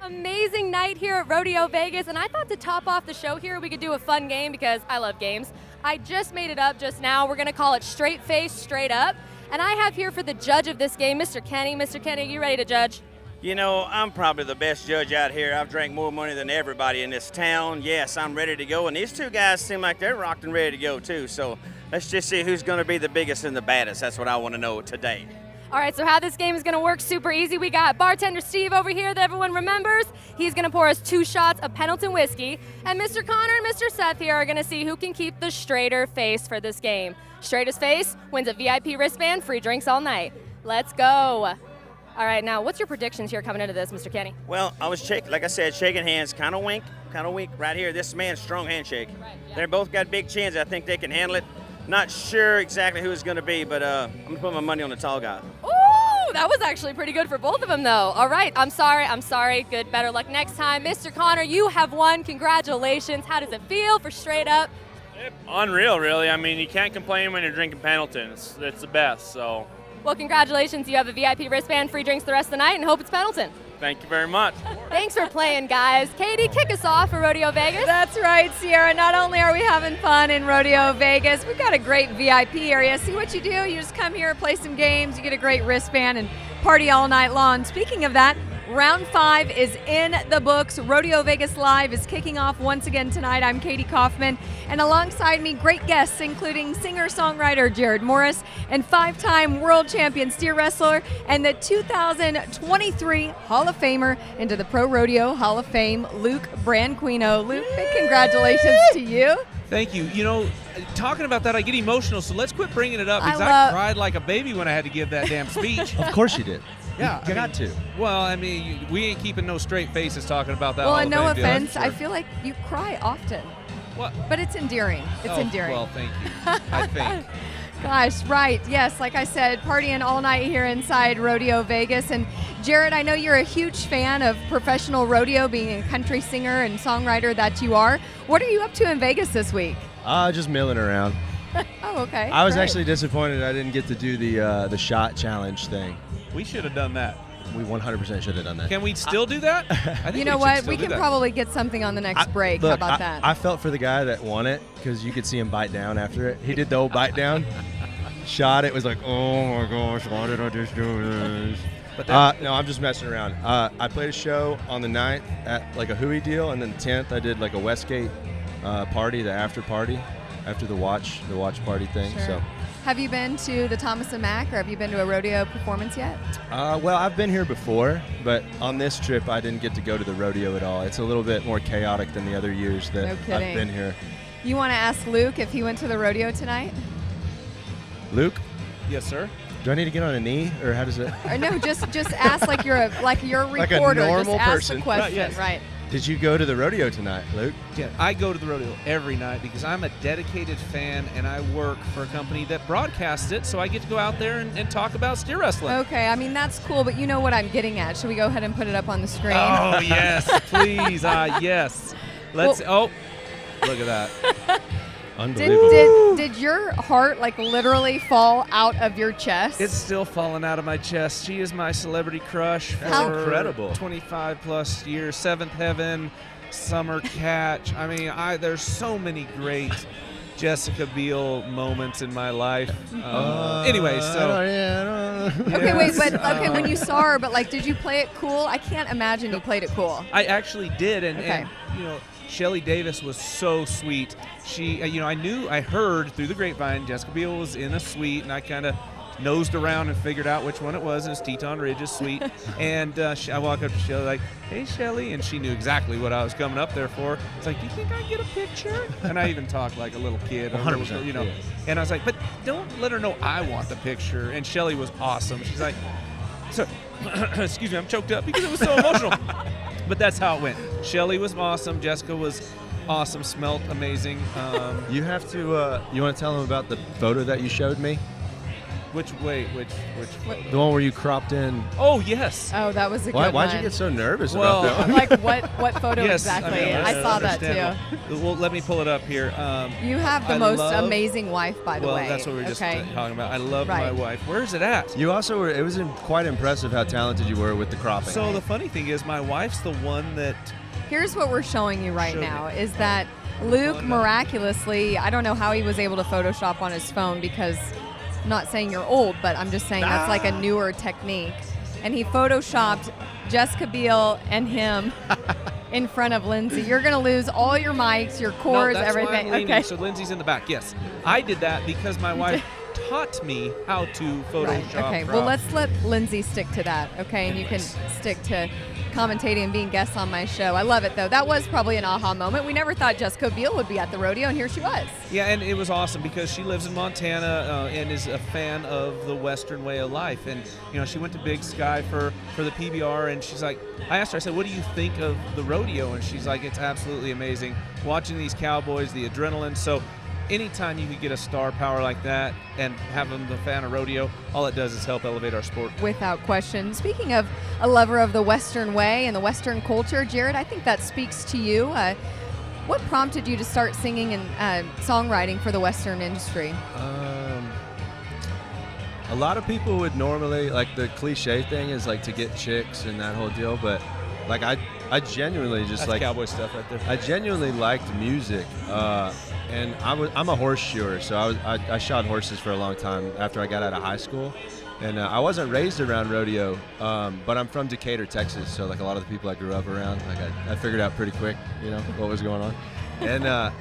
Amazing night here at Rodeo Vegas, and I thought to top off the show here, we could do a fun game because I love games. I just made it up just now. We're gonna call it Straight Face, Straight Up. And I have here for the judge of this game, Mr. Kenny. Mr. Kenny, are you ready to judge? You know, I'm probably the best judge out here. I've drank more money than everybody in this town. Yes, I'm ready to go. And these two guys seem like they're rocked and ready to go too. So let's just see who's gonna be the biggest and the baddest. That's what I wanna know today. All right, so how this game is gonna work, super easy. We got bartender Steve over here that everyone remembers. He's gonna pour us 2 shots of Pendleton whiskey. And Mr. Connor and Mr. Seth here are gonna see who can keep the straighter face for this game. Straightest face wins a VIP wristband, free drinks all night. Let's go. All right, now what's your predictions here coming into this, Mr. Kenny? Well, I was like I said, shaking hands, kind of wink right here. This man's strong handshake. Right, yeah. They're both got big chins. I think they can handle it. Not sure exactly who it's going to be, but I'm going to put my money on the tall guy. Ooh, that was actually pretty good for both of them, though. All right, I'm sorry. Good, better luck next time. Mr. Connor, you have won. Congratulations. How does it feel for Straight Up? Unreal, really. I mean, you can't complain when you're drinking Pendleton. It's the best, so. Well, congratulations. You have a VIP wristband, free drinks the rest of the night, and hope it's Pendleton. Thank you very much. Thanks for playing, guys. Kadee, kick us off for Rodeo Vegas. That's right, Sierra. Not only are we having fun in Rodeo Vegas, we've got a great VIP area. See what you do? You just come here, play some games, you get a great wristband, and party all night long. Speaking of that, Round 5 is in the books. Rodeo Vegas Live is kicking off once again tonight. I'm Kadee Coffman, and alongside me, great guests, including singer-songwriter Jarrod Morris and 5-time world champion steer wrestler and the 2023 Hall of Famer into the Pro Rodeo Hall of Fame, Luke Branquinho. Luke, big congratulations to you. Thank you. You know, talking about that, I get emotional, so let's quit bringing it up because I cried like a baby when I had to give that damn speech. Of course you did. Yeah, you got to. Well, I mean, we ain't keeping no straight faces talking about that. Well, Hall and of no Fame deal, offense, that's I for feel like you cry often. What? But it's endearing. It's endearing. Well, thank you. I think. Gosh, right. Yes, like I said, partying all night here inside Rodeo Vegas. And Jarrod, I know you're a huge fan of professional rodeo, being a country singer and songwriter that you are. What are you up to in Vegas this week? Just milling around. Oh, okay. I was great. actually disappointed I didn't get to do the shot challenge thing. We should have done that. We 100% should have done that. Can we still do that? I think You know we what? should We still can do that. probably get something on the next break. Look, How about that? I felt for the guy that won it because you could see him bite down after it. He did the old bite down. Shot it, was like, oh my gosh, why did I just do this? But no, I'm just messing around. I played a show on the 9th at like a Hui deal, and then the 10th I did like a Westgate party, the after party, after the watch party thing. Sure. So. Have you been to the Thomas and Mack, or have you been to a rodeo performance yet? Well, I've been here before, but on this trip I didn't get to go to the rodeo at all. It's a little bit more chaotic than the other years that No kidding. I've been here. You want to ask Luke if he went to the rodeo tonight? Luke, Yes, sir. do I need to get on a knee, or how does it? Or no, just ask like you're a Like a reporter. normal just ask person. the question, Right, yes. right? Did you go to the rodeo tonight, Luke? Yeah, I go to the rodeo every night because I'm a dedicated fan and I work for a company that broadcasts it, so I get to go out there and talk about steer wrestling. Okay, I mean that's cool, but you know what I'm getting at. Should we go ahead and put it up on the screen? Oh, yes, please. Yes. Let's. Look at that. Unbelievable. Did your heart like literally fall out of your chest? It's still falling out of my chest. She is my celebrity crush for That's incredible. 25 plus years. Seventh Heaven, Summer Catch. I mean, there's so many great Jessica Biel moments in my life. Anyway, so. Okay, wait, but okay, when you saw her, but like, did you play it cool? I can't imagine you played it cool. I actually did, and Okay. you know, Shelly Davis was so sweet. She, I heard through the grapevine Jessica Biel was in a suite, and I kind of nosed around and figured out which one it was, and it's Teton Ridge's suite. And I walk up to Shelly like, "Hey, Shelly," and she knew exactly what I was coming up there for. It's like, "Do you think I can get a picture?" And I even talked like a little kid, 100%, you know. yeah. And I was like, "But don't let her know I want the picture." And Shelly was awesome. She's like, "So, excuse me, I'm choked up because it was so emotional." But that's how it went. Shelly was awesome. Jessica was awesome. Smelt amazing. You have to. You want to tell them about the photo that you showed me? Which The one where you cropped in. Oh, yes. Oh, that was a good one. Why'd you get so nervous Well, about that one? Like what photo Yes, exactly? I mean, I saw that too. understandable. Well, let me pull it up here. You have the I most love- amazing wife, by the Well, way. that's what we were just okay. talking about. I love my Right. wife. Where is it at? You also were. It was quite impressive how talented you were with the cropping. So the funny thing is, my wife's the one that. Here's what we're showing you right Show me. now is that Luke miraculously, I don't know how he was able to Photoshop on his phone because I'm not saying you're old, but I'm just saying that's like a newer technique. And he Photoshopped Jessica Biel and him in front of Lindsay. You're going to lose all your mics, your cords, No, that's everything. Why I'm leaning, okay. So Lindsay's in the back. Yes. I did that because my wife taught me how to Photoshop. Right. Okay. Well, crop. let's let Lindsay stick to that. Okay. And you can stick to commentating and being guests on my show. I love it, though. That was probably an aha moment. We never thought Jessica Biel would be at the rodeo, and here she was. Yeah, and it was awesome because she lives in Montana and is a fan of the Western way of life. And, you know, she went to Big Sky for the PBR, and she's like, I asked her, I said, what do you think of the rodeo? And she's like, it's absolutely amazing. Watching these cowboys, the adrenaline. So anytime you could get a star power like that and have them the fan of rodeo, all it does is help elevate our sport. Without question. Speaking of a lover of the Western way and the Western culture, Jarrod, I think that speaks to you. What prompted you to start singing and songwriting for the Western industry? A lot of people would normally, like, the cliche thing is like to get chicks and that whole deal, but like I genuinely just That's like cowboy stuff right there. I genuinely liked music, and I'm a horse shoer, so I shot horses for a long time after I got out of high school, and I wasn't raised around rodeo, but I'm from Decatur, Texas, so like a lot of the people I grew up around, like I figured out pretty quick, you know, what was going on, and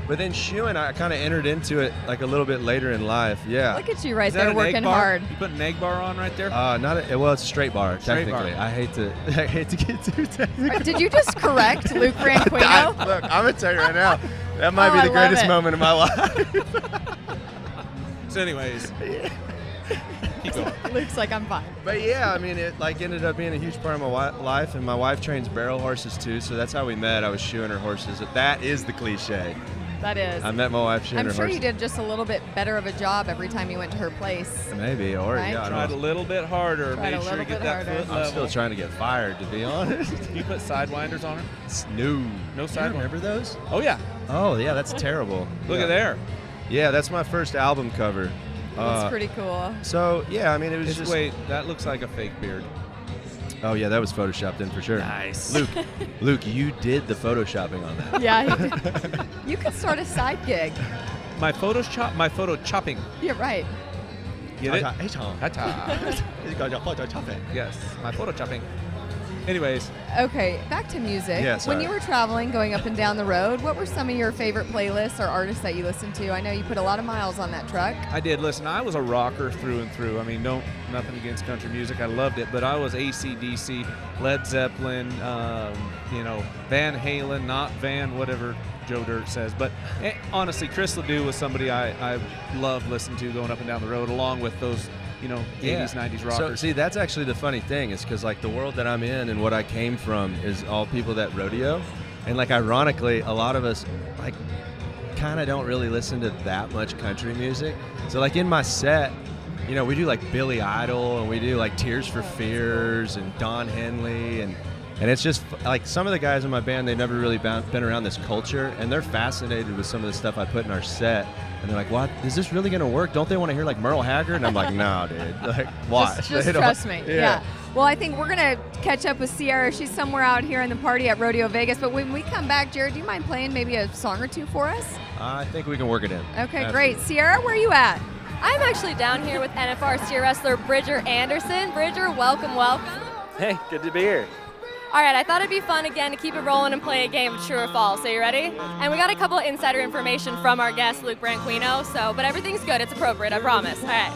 but then shoeing, I kind of entered into it like a little bit later in life. Yeah. Look at you right Is that there an working egg bar? hard. You put an egg bar on right there? Well, it's a straight bar, Straight technically. bar. I hate to get too technical. Did you just correct Luke Branquinho? Look, I'm gonna tell you right now, that might Oh, be I the love greatest it. moment of my life. So anyways, keep going. Luke's like, I'm fine. But yeah, I mean, it like ended up being a huge part of my life, and my wife trains barrel horses too, so that's how we met. I was shoeing her horses. That is the cliche. That is. I met my wife shoeing I'm her sure horses. you did just a little bit better of a job every time you went to her place. Maybe, or Right? yeah, I Tried a don't know. little bit harder. Tried a Made sure little to get bit that harder. foot I'm level. still trying to get fired, to be honest. You put sidewinders on her? No. No You sidewinders. remember those? Oh yeah. Oh yeah, that's terrible. Look Yeah. at there. Yeah, that's my first album cover. That's pretty cool. So yeah, I mean, it was just. Wait, that looks like a fake beard. Oh yeah, that was photoshopped in for sure. Nice. Luke, you did the photoshopping on that. Yeah, he did. You could start a side gig. My photo chopping. You're right. Get it? Ta-ta. Yes, my photo chopping. Anyways, Okay, back to music. Yeah, When sorry. you were traveling, going up and down the road, what were some of your favorite playlists or artists that you listened to? I know you put a lot of miles on that truck. I did. Listen, I was a rocker through and through. I mean, nothing against country music. I loved it, but I was AC/DC, Led Zeppelin, Van Halen, not Van, whatever Joe Dirt says. But honestly, Chris Ledoux was somebody I loved listening to going up and down the road, along with those, 80s, 90s rockers. So see, that's actually the funny thing is because like the world that I'm in and what I came from is all people that rodeo, and like ironically, a lot of us like kind of don't really listen to that much country music. So like in my set, we do like Billy Idol and we do like Tears for Fears and Don Henley and it's just like some of the guys in my band, they've never really been around this culture, and they're fascinated with some of the stuff I put in our set. And they're like, "What? Is this really going to work? Don't they want to hear like Merle Haggard?" And I'm like, "No, dude. Like, watch. Just They don't- trust me. Yeah. Well, I think we're going to catch up with Sierra. She's somewhere out here in the party at Rodeo Vegas. But when we come back, Jarrod, do you mind playing maybe a song or two for us? I think we can work it in. Okay, Absolutely. great. Sierra, where are you at? I'm actually down here with NFR steer wrestler Bridger Anderson. Bridger, welcome. Hey, good to be here. All right, I thought it'd be fun again to keep it rolling and play a game of true or false. So you ready? And we got a couple of insider information from our guest, Luke Branquinho, but everything's good. It's appropriate, I promise. All right.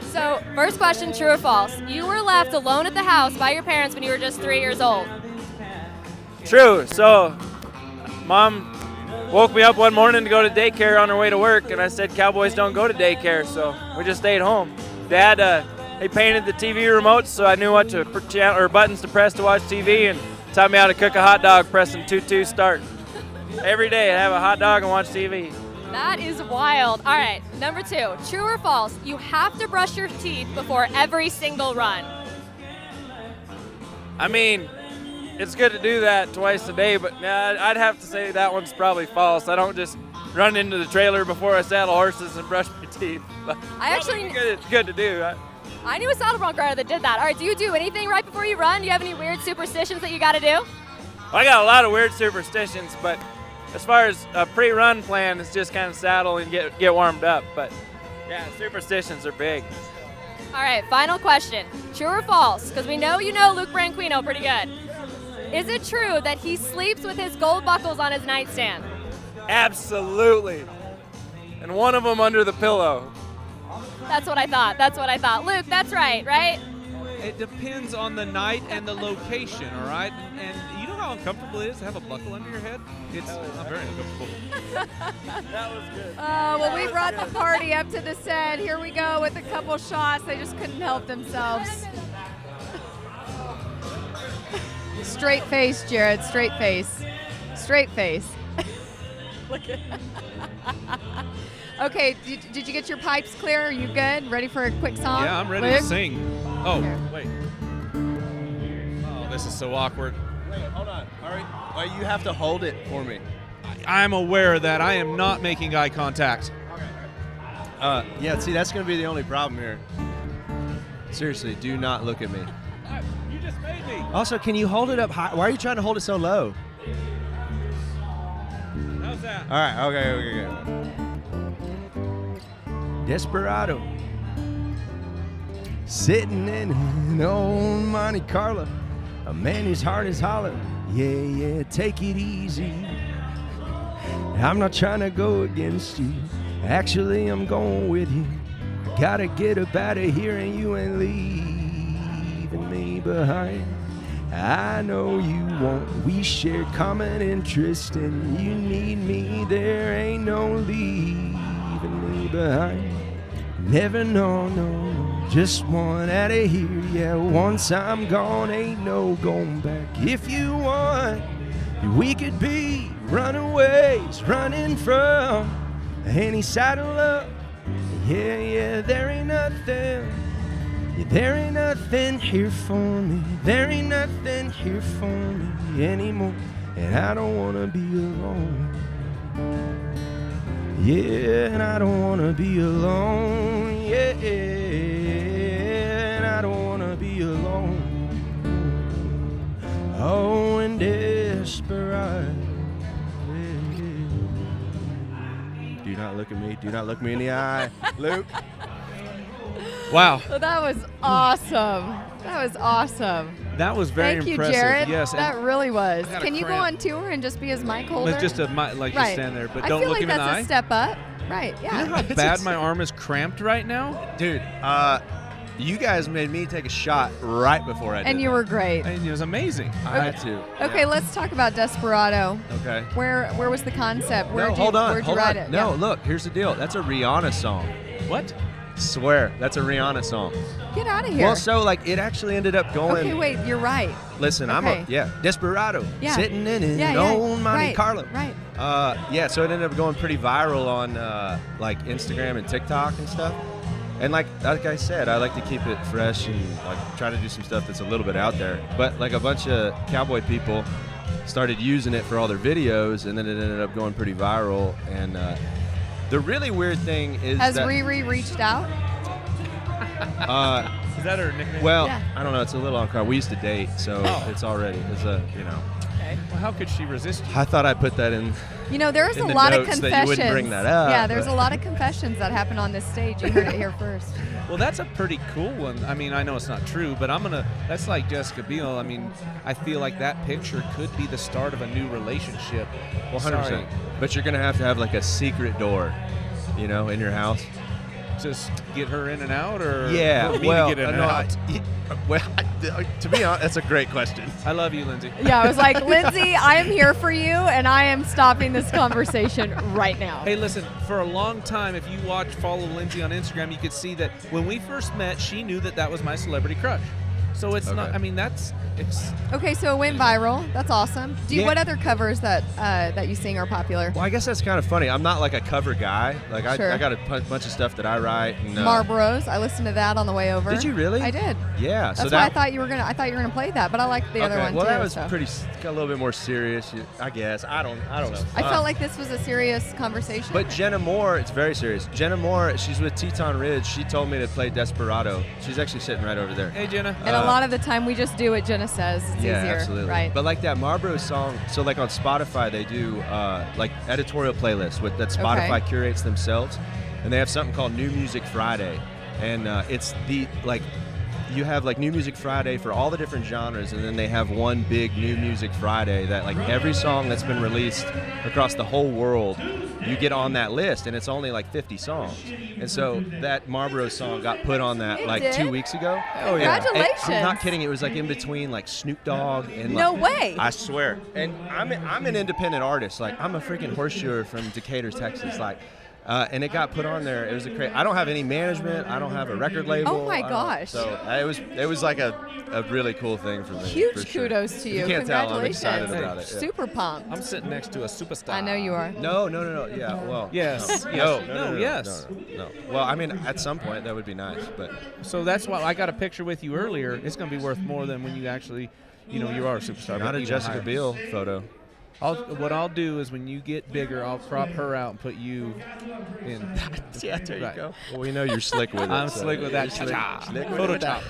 So first question, true or false? You were left alone at the house by your parents when you were just 3 years old. True. So, Mom woke me up one morning to go to daycare on her way to work, and I said cowboys don't go to daycare, so we just stayed home. Dad, he painted the TV remotes, so I knew what buttons to press to watch TV, and taught me how to cook a hot dog pressing 2-2 start. Every day I'd have a hot dog and watch TV. That is wild. All right, number 2, true or false, you have to brush your teeth before every single run. I mean, it's good to do that twice a day, but nah, I'd have to say that one's probably false. I don't just run into the trailer before I saddle horses and brush my teeth. But it's good to do. I knew a saddle bronc rider that did that. All right, do you do anything right before you run? Do you have any weird superstitions that you got to do? I got a lot of weird superstitions, but as far as a pre-run plan, it's just kind of saddle and get warmed up. But yeah, superstitions are big. All right, final question. True or false? Because we know you know Luke Branquinho pretty good. Is it true that he sleeps with his gold buckles on his nightstand? Absolutely. And one of them under the pillow. That's what I thought. Luke, that's right? It depends on the night and the location, all right? And you know how uncomfortable it is to have a buckle under your head? It's not very uncomfortable. That was good. Well, we brought the party up to the set. Here we go with a couple shots. They just couldn't help themselves. Straight face, Jarrod. Straight face. Straight face. Look at. Okay, did you get your pipes clear? Are you good? Ready for a quick song? Yeah, I'm ready Luke? to sing. Oh, Okay. wait. Oh, this is so awkward. Wait, hold on. All right. Well, you have to hold it for me. I'm aware that I am not making eye contact. Yeah, see, that's going to be the only problem here. Seriously, do not look at me. You just made me. Also, can you hold it up high? Why are you trying to hold it so low? How's that? All right, okay. Desperado. Sitting in an old Monte Carlo. A man whose heart is hollow. Yeah, take it easy. I'm not trying to go against you. Actually, I'm going with you. I gotta get up out of here and you ain't leaving me behind. I know you won't. We share common interest and you need me. There ain't no leaving me behind. Never, no. Just one out of here. Yeah, once I'm gone, ain't no going back. If you want, we could be runaways, running from any side of love. Yeah, there ain't nothing. Yeah, there ain't nothing here for me. There ain't nothing here for me anymore. And I don't wanna be alone. Yeah, and I don't wanna be alone. Yeah, and I don't wanna be alone. Oh, and desperate. Do not look at me. Do not look me in the eye, Luke. Wow. Well, that was awesome. That was very Thank impressive. you, Jarrod. Yes. That really was. I got a Can you go cramp. on tour and just be his mic holder? It's just a like right. just stand there, but I don't feel look like him in the that's eye. a step up. Right, yeah. You know how bad my arm is cramped right now? Dude, you guys made me take a shot right before I did. And you were great. And it was amazing. I had to. Okay, let's talk about Desperado. Okay. Where was the concept? Where'd you write it? No, Yeah. look, here's the deal. That's a Rihanna song. What? Swear, that's a Rihanna song. Get out of here. Well, so like it actually ended up going. Okay, wait, you're right. Listen, Okay. Desperado, Yeah. sitting in an Yeah, old Monte right, Carlo. Right. So it ended up going pretty viral on like Instagram and TikTok and stuff. And like I said, I like to keep it fresh and like try to do some stuff that's a little bit out there. But like a bunch of cowboy people started using it for all their videos, and then it ended up going pretty viral. And the really weird thing is Has that Riri reached out? Is that her nickname? well, Yeah. I don't know. It's a little uncomfortable. We used to date, so it's a Well, how could she resist you? I thought I'd put that in. You know, there's In a the lot of notes that you confessions. wouldn't bring that up, Yeah, there's but- a lot of confessions that happen on this stage. You heard it here first. Well, that's a pretty cool one. I mean, I know it's not true, but that's like Jessica Biel. I mean, I feel like that picture could be the start of a new relationship. Well, 100%. Sorry. But you're gonna have like a secret door, in your house. Just get her in and out, or Yeah. me Well, to get in and no, out? to be honest, that's a great question. I love you, Lindsay. Yeah, I was like, Lindsay, I am here for you, and I am stopping this conversation right now. Hey, listen, for a long time, if you follow Lindsay on Instagram, you could see that when we first met, she knew that was my celebrity crush. So it's not. I mean, it's. Okay, so it went viral. That's awesome. Yeah. What other covers that you sing are popular? Well, I guess that's kind of funny. I'm not like a cover guy. Like Sure. I got a bunch of stuff that I write. And, Marlboros. I listened to that on the way over. Did you really? I did. Yeah. That's so why that, I thought you were gonna play that, but I like the other one well, too. that was so. got a little bit more serious, I guess. I don't know. I felt like this was a serious conversation. But Jenna Moore, it's very serious. Jenna Moore, she's with Teton Ridge. She told me to play Desperado. She's actually sitting right over there. Hey, Jenna. and a lot of the time we just do what Jenna says. It's Yeah, easier, absolutely. right? But like that Marlboro song, so like on Spotify they do like editorial playlists that Spotify curates themselves, and they have something called New Music Friday, and it's the like. You have like New Music Friday for all the different genres, and then they have one big New Music Friday that like every song that's been released across the whole world, you get on that list, and it's only like 50 songs. And so that Marlboro song got put on that like did? 2 weeks ago. Oh, yeah. Congratulations. I'm not kidding. It was like in between like Snoop Dogg and No like, way. I swear. And I'm an independent artist. Like I'm a freaking horseshoer from Decatur, Texas. Like. And it got put on there. It was I don't have any management. I don't have a record label. Oh my gosh. So it was like a really cool thing for me. Huge for sure. kudos to you. You can't tell. I'm Congratulations. excited about it. Yeah. Super pumped. I'm sitting next to a superstar. I know you are. No. Yeah. Well. Yes. No. Yes. No. Yes. No. Well, I mean, at some point that would be nice, but. So that's why I got a picture with you earlier. It's going to be worth more than when you actually, you are a superstar. Not but a even Jessica higher. Biel photo. What I'll do is when you get bigger, I'll crop her out and put you in. Yeah, there you Right. go. Well, we know you're slick with it. I'm so- slick with that. Slick with Photoshop.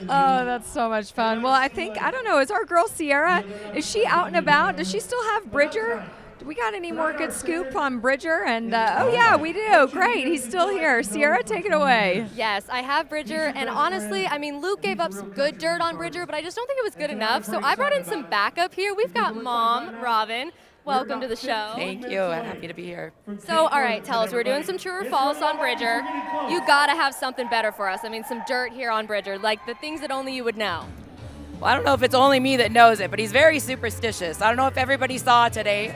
Oh, that's so much fun. Well, I don't know, is our girl Sierra, is she out and about? Does she still have Bridger? Do we got any more good scoop on Bridger? And oh yeah, we do. Great, he's still here. Sierra, take it away. Yes, I have Bridger, and honestly, I mean, Luke gave up some good dirt on Bridger, but I just don't think it was good enough. So I brought in some backup here. We've got Mom, Robin. Welcome to the show. Thank you. I'm happy to be here. So, all right, tell us, we're doing some true or false on Bridger. You gotta have something better for us. I mean, some dirt here on Bridger, like the things that only you would know. Well, I don't know if it's only me that knows it, but he's very superstitious. I don't know if everybody saw today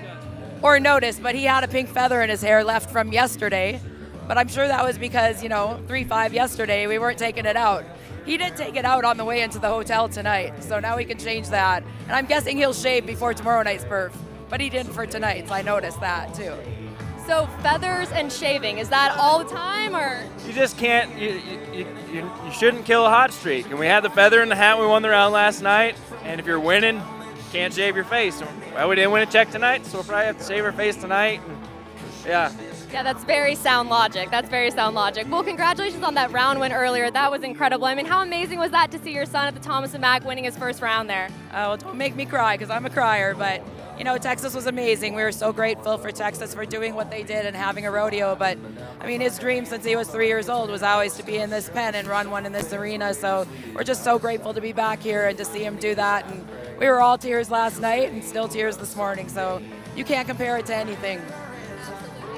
or noticed, but he had a pink feather in his hair left from yesterday. But I'm sure that was because, 3-5 yesterday, we weren't taking it out. He did take it out on the way into the hotel tonight, so now we can change that. And I'm guessing he'll shave before tomorrow night's perf, but he didn't for tonight, so I noticed that too. So feathers and shaving, is that all the time, or? You just can't. You shouldn't kill a hot streak. And we had the feather in the hat. We won the round last night. And if you're winning, you can't shave your face. Well, we didn't win a check tonight, so we'll probably have to shave our face tonight. And yeah. Yeah, that's very sound logic. Well, congratulations on that round win earlier. That was incredible. I mean, how amazing was that to see your son at the Thomas & Mack winning his first round there? Well, don't make me cry because I'm a crier, but Texas was amazing. We were so grateful for Texas for doing what they did and having a rodeo. But I mean, his dream since he was 3 years old was always to be in this pen and run one in this arena. So we're just so grateful to be back here and to see him do that. And we were all tears last night and still tears this morning. So you can't compare it to anything.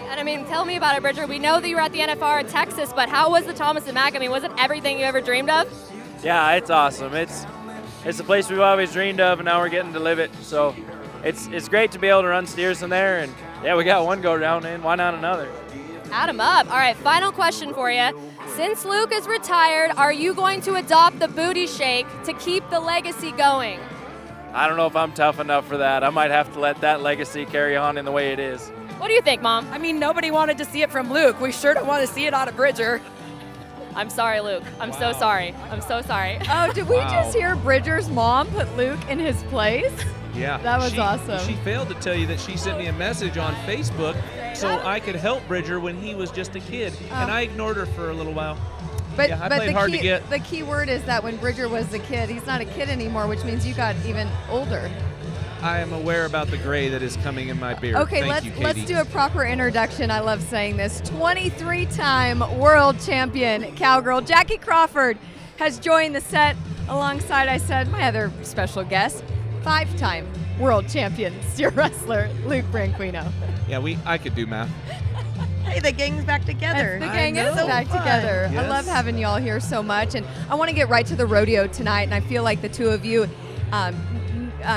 And I mean, tell me about it, Bridger. We know that you were at the NFR in Texas, but how was the Thomas & Mack? I mean, was it everything you ever dreamed of? Yeah, it's awesome. It's the place we've always dreamed of, and now we're getting to live it. So it's great to be able to run steers in there. And yeah, we got one go down in. Why not another? Add them up. All right, final question for you. Since Luke is retired, are you going to adopt the booty shake to keep the legacy going? I don't know if I'm tough enough for that. I might have to let that legacy carry on in the way it is. What do you think, Mom? I mean, nobody wanted to see it from Luke. We sure don't want to see it out of Bridger. I'm sorry, Luke. I'm so sorry. Oh, did we just hear Bridger's mom put Luke in his place? Yeah. That was awesome. She failed to tell you that she sent me a message on Facebook so I could help Bridger when he was just a kid. And I ignored her for a little while. But, Yeah, I but played the hard key, to get. the key word is that when Bridger was a kid, he's not a kid anymore, which means you got even older. I am aware about the gray that is coming in my beard. Okay, Thank you, let's Kadee. do a proper introduction. I love saying this. 23-time world champion cowgirl Jackie Crawford has joined the set alongside, I said, my other special guest, 5-time world champion steer wrestler Luke Branquinho. Yeah, I could do math. Hey, the gang's back together. The gang is know. back together. I Yes. love having y'all here so much, and I want to get right to the rodeo tonight, and I feel like the two of you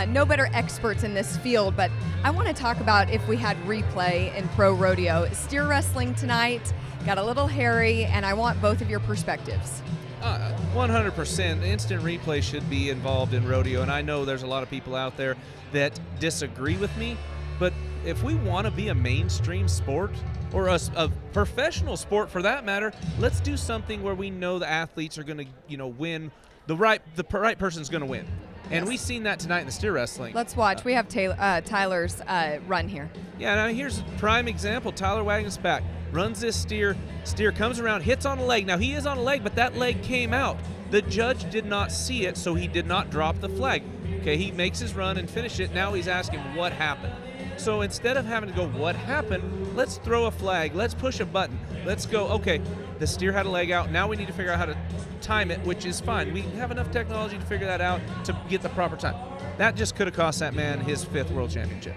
no better experts in this field, but I want to talk about if we had replay in pro rodeo. Steer wrestling tonight got a little hairy, and I want both of your perspectives. 100%. Instant replay should be involved in rodeo, and I know there's a lot of people out there that disagree with me, but if we want to be a mainstream sport, or a professional sport for that matter, let's do something where we know the athletes are going to, win. The right person's going to win. And we've seen that tonight in the steer wrestling. Let's watch. We have Tyler's run here. Yeah, now here's a prime example. Tyler Wagner's back, runs this steer. Steer comes around, hits on a leg. Now he is on a leg, but that leg came out. The judge did not see it, so he did not drop the flag. Okay, he makes his run and finish it. Now he's asking what happened. So instead of having to go, what happened, let's throw a flag. Let's push a button. Let's go, okay, the steer had a leg out. Now we need to figure out how to time it, which is fine. We have enough technology to figure that out to get the proper time. That just could have cost that man his 5th world championship.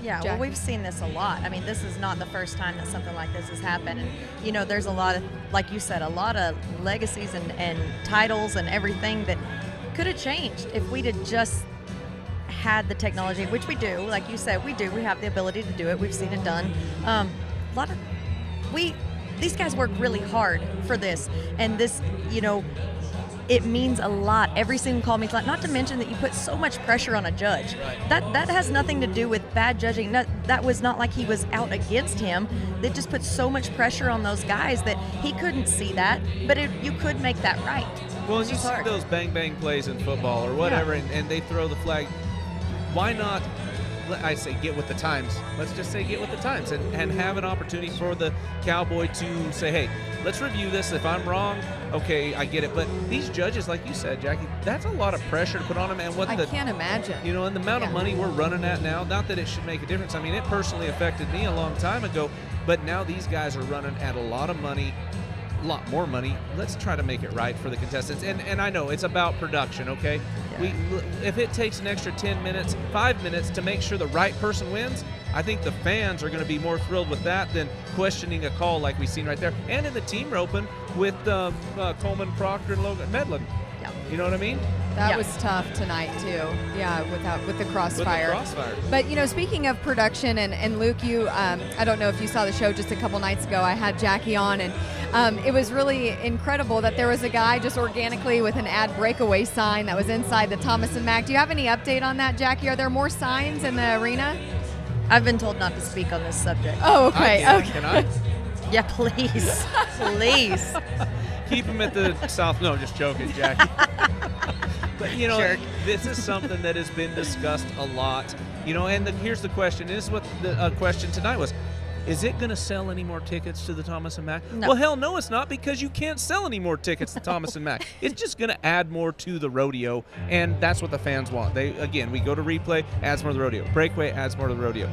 Yeah, well, we've seen this a lot. I mean, this is not the first time that something like this has happened. And, there's a lot of, like you said, a lot of legacies and titles and everything that could have changed if we'd have just had the technology, which we do. Like you said, we do. We have the ability to do it. We've seen it done. These guys work really hard for this. And this, it means a lot. Every single call means a lot. Not to mention that you put so much pressure on a judge. That has nothing to do with bad judging. That was not like he was out against him. They just put so much pressure on those guys that he couldn't see that. But you could make that right. Well, and you see those bang plays in football or whatever, and they throw the flag. Why not? I say get with the times. Let's just say get with the times and have an opportunity for the cowboy to say, hey, let's review this. If I'm wrong, okay, I get it. But these judges, like you said, Jackie, that's a lot of pressure to put on them. And I can't imagine. And the amount of money we're running at now, not that it should make a difference. I mean, it personally affected me a long time ago, but now these guys are running at a lot of money. A lot more money. Let's try to make it right for the contestants. And I know it's about production, okay? Yeah. If it takes an extra 10 minutes, 5 minutes to make sure the right person wins, I think the fans are going to be more thrilled with that than questioning a call like we've seen right there. And in the team roping with Coleman, Proctor, and Logan Medlin. Yeah. You know what I mean? That was tough tonight too. Yeah, with the crossfire. But speaking of production and Luke, you I don't know if you saw the show just a couple nights ago. I had Jackie on, and it was really incredible that there was a guy just organically with an ad breakaway sign that was inside the Thomas and Mack. Do you have any update on that, Jackie? Are there more signs in the arena? I've been told not to speak on this subject. Oh, okay. Can I? Yeah, please. Please. Keep him at the south. No, just joking, Jackie. But, this is something that has been discussed a lot. And here's the question. This is what the question tonight was. Is it going to sell any more tickets to the Thomas & Mack? No. Well, hell no, it's not, because you can't sell any more tickets to Thomas & Mack. It's just going to add more to the rodeo, and that's what the fans want. We go to replay, adds more to the rodeo. Breakaway adds more to the rodeo.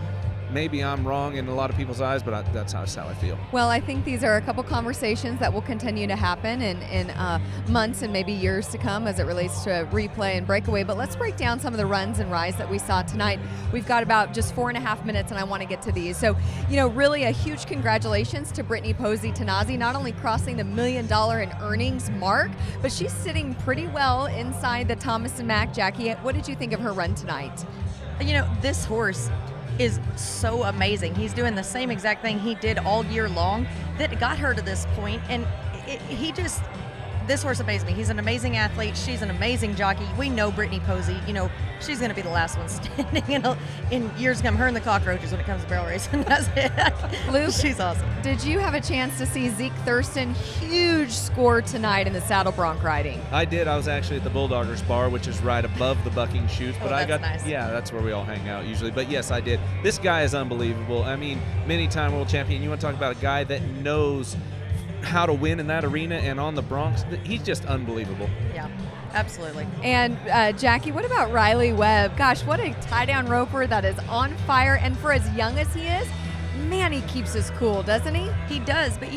Maybe I'm wrong in a lot of people's eyes, but that's how I feel. Well, I think these are a couple conversations that will continue to happen in months and maybe years to come as it relates to replay and breakaway. But let's break down some of the runs and rides that we saw tonight. We've got about just 4.5 minutes, and I want to get to these. So, really a huge congratulations to Brittany Posey-Tanazi, not only crossing the $1 million in earnings mark, but she's sitting pretty well inside the Thomas & Mack. Jackie, what did you think of her run tonight? This horse is so amazing. He's doing the same exact thing he did all year long that got her to this point, and this horse amazed me. He's an amazing athlete. She's an amazing jockey. We know Brittany Posey. She's going to be the last one standing in years to come. Her and the cockroaches when it comes to barrel racing. That's it. Luke, she's awesome. Did you have a chance to see Zeke Thurston? Huge score tonight in the saddle bronc riding. I did. I was actually at the Bulldoggers Bar, which is right above the bucking chutes. But nice. Yeah, that's where we all hang out usually. But yes, I did. This guy is unbelievable. I mean, many-time world champion. You want to talk about a guy that knows how to win in that arena and on the Bronx. He's just unbelievable. Yeah, absolutely. And Jackie, what about Riley Webb? Gosh, what a tie-down roper that is on fire. And for as young as he is, man, he keeps us cool, doesn't he? He does. But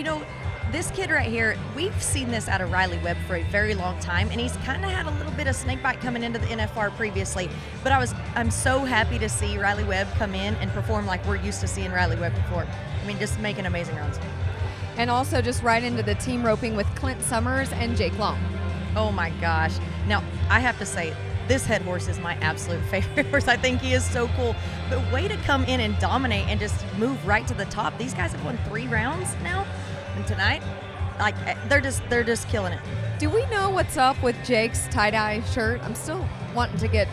this kid right here, we've seen this out of Riley Webb for a very long time, and he's kind of had a little bit of snakebite coming into the NFR previously. But I'm so happy to see Riley Webb come in and perform like we're used to seeing Riley Webb perform. I mean, just making amazing runs. And also just right into the team roping with Clint Summers and Jake Long. Oh my gosh. Now, I have to say, this head horse is my absolute favorite horse. I think he is so cool. But way to come in and dominate and just move right to the top. These guys have won 3 rounds now. And tonight, like they're just killing it. Do we know what's up with Jake's tie-dye shirt? I'm still wanting to get.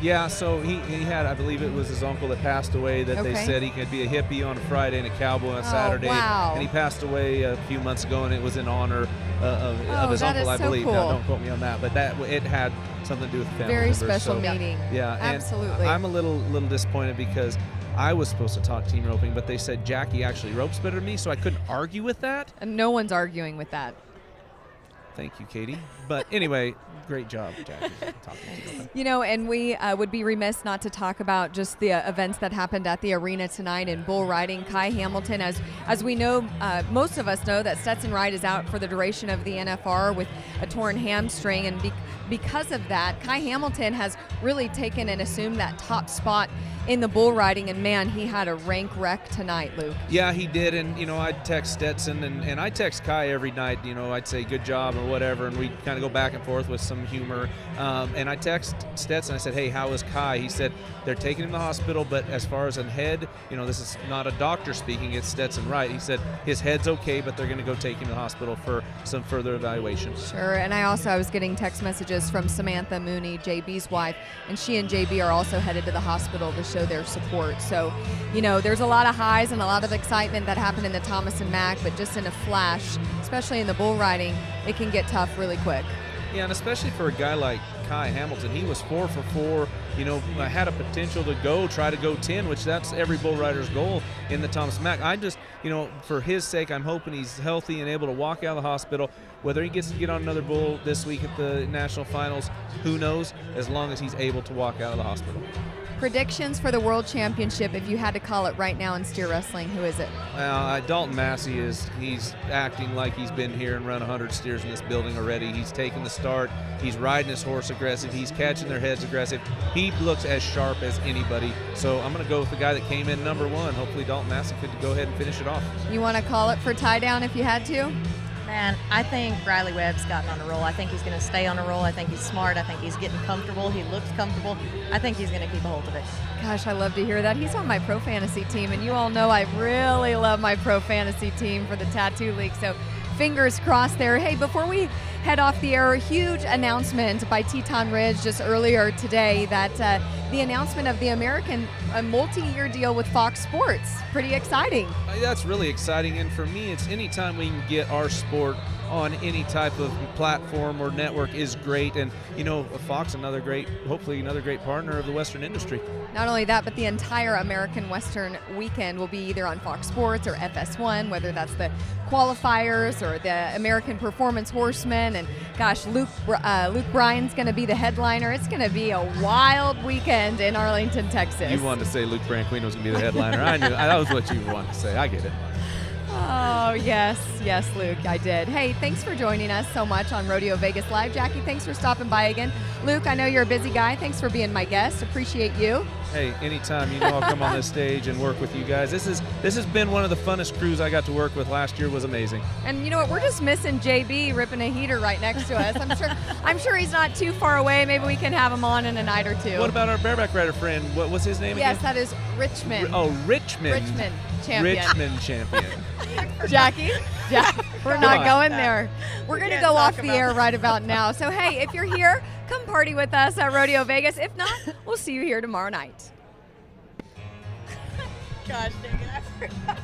Yeah, so he had, I believe it was his uncle that passed away that they said he could be a hippie on a Friday and a cowboy on a Saturday. Wow. And he passed away a few months ago, and it was in honor of his that uncle, is I so believe. cool. Now, don't quote me on that, but it had something to do with the family Very members, special so, meeting. Yeah, and Absolutely. I'm a little disappointed because I was supposed to talk team roping, but they said Jackie actually ropes better than me, so I couldn't argue with that. And no one's arguing with that. Thank you, Kadee. But anyway, great job, Jackie, talking team roping. You know, and we would be remiss not to talk about just the events that happened at the arena tonight in bull riding. Kai Hamilton, as we know, most of us know that Stetson Wright is out for the duration of the NFR with a torn hamstring, and because of that, Kai Hamilton has really taken and assumed that top spot in the bull riding, and man, he had a rank wreck tonight, Luke. Yeah, he did, and I'd text Stetson, and I text Kai every night. I'd say good job or whatever, and we'd kind of go back and forth with some humor. And I text Stetson. I said, "Hey, how is Kai?" He said they're taking him to the hospital, but as far as a head, this is not a doctor speaking. It's Stetson Wright. He said his head's okay, but they're going to go take him to the hospital for some further evaluation. Sure, and I was getting text messages from Samantha Mooney, JB's wife, and she and JB are also headed to the hospital to show their support. So, there's a lot of highs and a lot of excitement that happened in the Thomas and Mack, but just in a flash, especially in the bull riding, it can get tough really quick. Yeah, and especially for a guy like Kai Hamilton, he was 4 for 4. Had a potential to try to go 10, which that's every bull rider's goal in the Thomas Mack. I just, for his sake, I'm hoping he's healthy and able to walk out of the hospital. Whether he gets to get on another bull this week at the national finals, who knows? As long as he's able to walk out of the hospital. Predictions for the World Championship, if you had to call it right now in steer wrestling, who is it? Dalton Massey he's acting like he's been here and run 100 steers in this building already. He's taking the start. He's riding his horse aggressive. He's catching their heads aggressive. He looks as sharp as anybody. So I'm going to go with the guy that came in number 1. Hopefully Dalton Massey could go ahead and finish it off. You want to call it for tie down if you had to? Man, I think Riley Webb's gotten on a roll. I think he's going to stay on a roll. I think he's smart. I think he's getting comfortable. He looks comfortable. I think he's going to keep a hold of it. Gosh, I love to hear that. He's on my Pro Fantasy team, and you all know I really love my Pro Fantasy team for the Tattoo League. So fingers crossed there. Hey, before we head off the air, a huge announcement by Teton Ridge just earlier today that the announcement of the American multi-year deal with Fox Sports. Pretty exciting. That's really exciting, and for me, it's anytime we can get our sport on any type of platform or network is great. And Fox, hopefully another great partner of the Western industry. Not only that, but the entire American Western weekend will be either on Fox Sports or FS1, whether that's the qualifiers or the American Performance Horsemen. And gosh, Luke Bryan's going to be the headliner. It's going to be a wild weekend in Arlington, Texas. You wanted to say Luke Branquinho was going to be the headliner. I knew that was what you wanted to say. I get it. Oh, yes, Luke, I did. Hey, thanks for joining us so much on Rodeo Vegas Live. Jackie, thanks for stopping by again. Luke, I know you're a busy guy. Thanks for being my guest. Appreciate you. Hey, anytime, I'll come on this stage and work with you guys. This has been one of the funnest crews I got to work with. Last year was amazing. And you know what? We're just missing JB ripping a heater right next to us. I'm sure he's not too far away. Maybe we can have him on in a night or two. What about our bareback rider friend? What was his name again? Yes, that is Richmond. Richmond. Richmond champion. Richmond champion. Jackie, we're not going there. We're going to go off the air right about now. So, hey, if you're here, come party with us at Rodeo Vegas. If not, we'll see you here tomorrow night. Gosh dang it, I forgot.